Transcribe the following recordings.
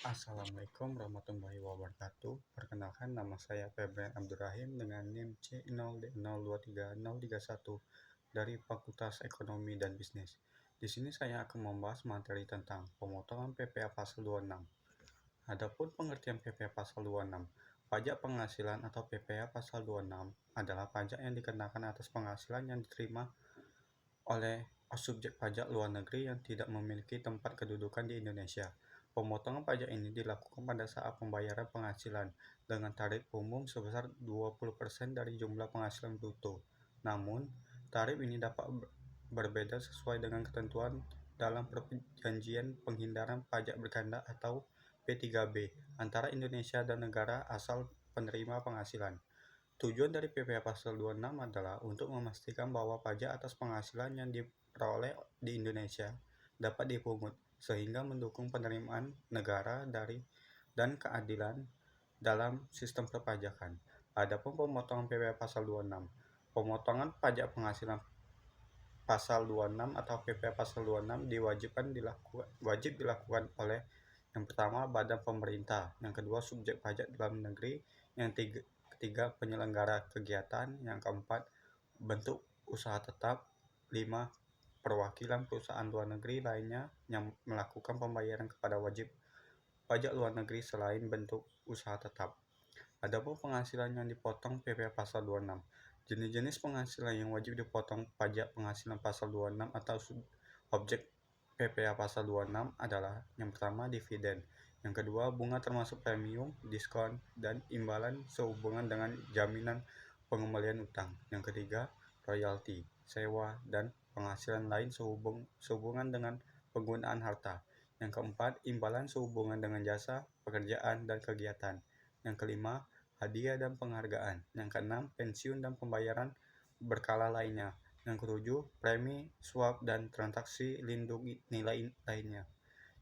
Assalamualaikum warahmatullahi wabarakatuh. Perkenalkan, nama saya Febrian Abdurrahim dengan NIM C0D023031 dari Fakultas Ekonomi dan Bisnis. Di sini saya akan membahas materi tentang pemotongan PPh Pasal 26. Adapun pengertian PPh Pasal 26, pajak penghasilan atau PPh Pasal 26 adalah pajak yang dikenakan atas penghasilan yang diterima oleh subjek pajak luar negeri yang tidak memiliki tempat kedudukan di Indonesia. Pemotongan pajak ini dilakukan pada saat pembayaran penghasilan dengan tarif umum sebesar 20% dari jumlah penghasilan bruto. Namun, tarif ini dapat berbeda sesuai dengan ketentuan dalam Perjanjian Penghindaran Pajak Berganda atau P3B antara Indonesia dan negara asal penerima penghasilan. Tujuan dari PPh Pasal 26 adalah untuk memastikan bahwa pajak atas penghasilan yang diperoleh di Indonesia dapat dipungut, sehingga mendukung penerimaan negara dan keadilan dalam sistem perpajakan. Adapun pemotongan PPh Pasal 26, pemotongan pajak penghasilan Pasal 26 atau PPh Pasal 26 wajib dilakukan oleh yang pertama badan pemerintah, yang kedua subjek pajak dalam negeri, yang ketiga penyelenggara kegiatan, yang keempat bentuk usaha tetap, 5 perwakilan perusahaan luar negeri lainnya yang melakukan pembayaran kepada wajib pajak luar negeri selain bentuk usaha tetap. Adapun penghasilan yang dipotong PPh Pasal 26. Jenis-jenis penghasilan yang wajib dipotong pajak penghasilan Pasal 26 atau objek PPh Pasal 26 adalah yang pertama dividen, yang kedua bunga termasuk premium, diskon, dan imbalan sehubungan dengan jaminan pengembalian utang, yang ketiga royalti, sewa, dan penghasilan lain sehubungan dengan penggunaan harta, yang keempat imbalan sehubungan dengan jasa, pekerjaan, dan kegiatan, yang kelima hadiah dan penghargaan, yang keenam pensiun dan pembayaran berkala lainnya, yang ketujuh premi, swap, dan transaksi lindung nilai lainnya,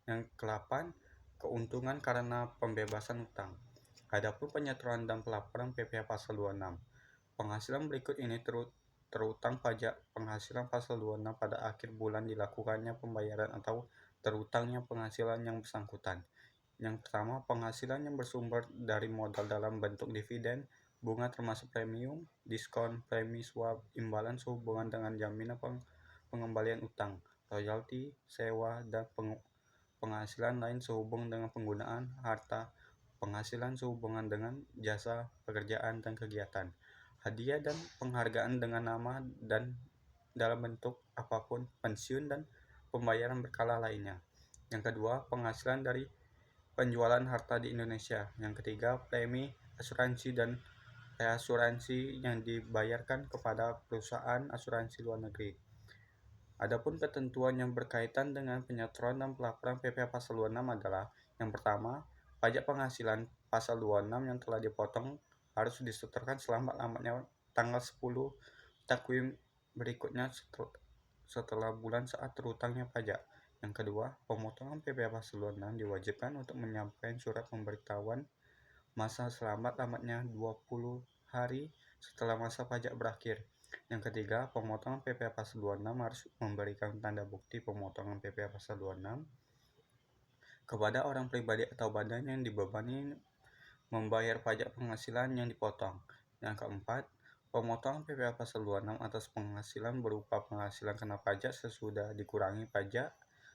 yang ke-8 keuntungan karena pembebasan utang. Adapun penyetoran dan pelaporan PPh Pasal 26. Penghasilan berikut ini terutang pajak penghasilan Pasal 26 pada akhir bulan dilakukannya pembayaran atau terutangnya penghasilan yang bersangkutan. Yang pertama, penghasilan yang bersumber dari modal dalam bentuk dividen, bunga termasuk premium, diskon, premi, swap, imbalan sehubungan dengan jaminan pengembalian utang, royalti, sewa, dan penghasilan lain sehubungan dengan penggunaan harta, penghasilan sehubungan dengan jasa, pekerjaan, dan kegiatan, hadiah dan penghargaan dengan nama dan dalam bentuk apapun, pensiun dan pembayaran berkala lainnya. Yang kedua, penghasilan dari penjualan harta di Indonesia. Yang ketiga, premi, asuransi, dan reasuransi yang dibayarkan kepada perusahaan asuransi luar negeri. Adapun ketentuan yang berkaitan dengan penyetoran dan pelaporan PPh Pasal 26 adalah yang pertama, pajak penghasilan Pasal 26 yang telah dipotong harus disetorkan selambat-lambatnya tanggal 10 takwim berikutnya setelah bulan saat terutangnya pajak. Yang kedua, pemotongan PPh Pasal 26 diwajibkan untuk menyampaikan surat pemberitahuan masa selambat-lambatnya 20 hari setelah masa pajak berakhir. Yang ketiga, pemotongan PPh Pasal 26 harus memberikan tanda bukti pemotongan PPh Pasal 26 kepada orang pribadi atau badan yang dibebani membayar pajak penghasilan yang dipotong. Yang keempat, pemotongan PPh Pasal 26 atas penghasilan berupa penghasilan kena pajak sesudah dikurangi pajak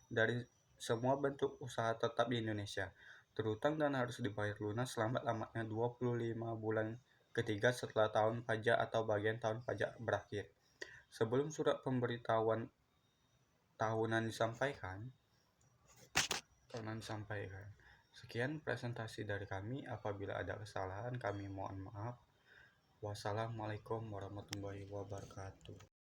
dari semua bentuk usaha tetap di Indonesia, terutang dan harus dibayar lunas selambat-lambatnya 25 bulan ketiga setelah tahun pajak atau bagian tahun pajak berakhir. Sebelum surat pemberitahuan tahunan disampaikan. Sekian presentasi dari kami. Apabila ada kesalahan, kami mohon maaf. Wassalamualaikum warahmatullahi wabarakatuh.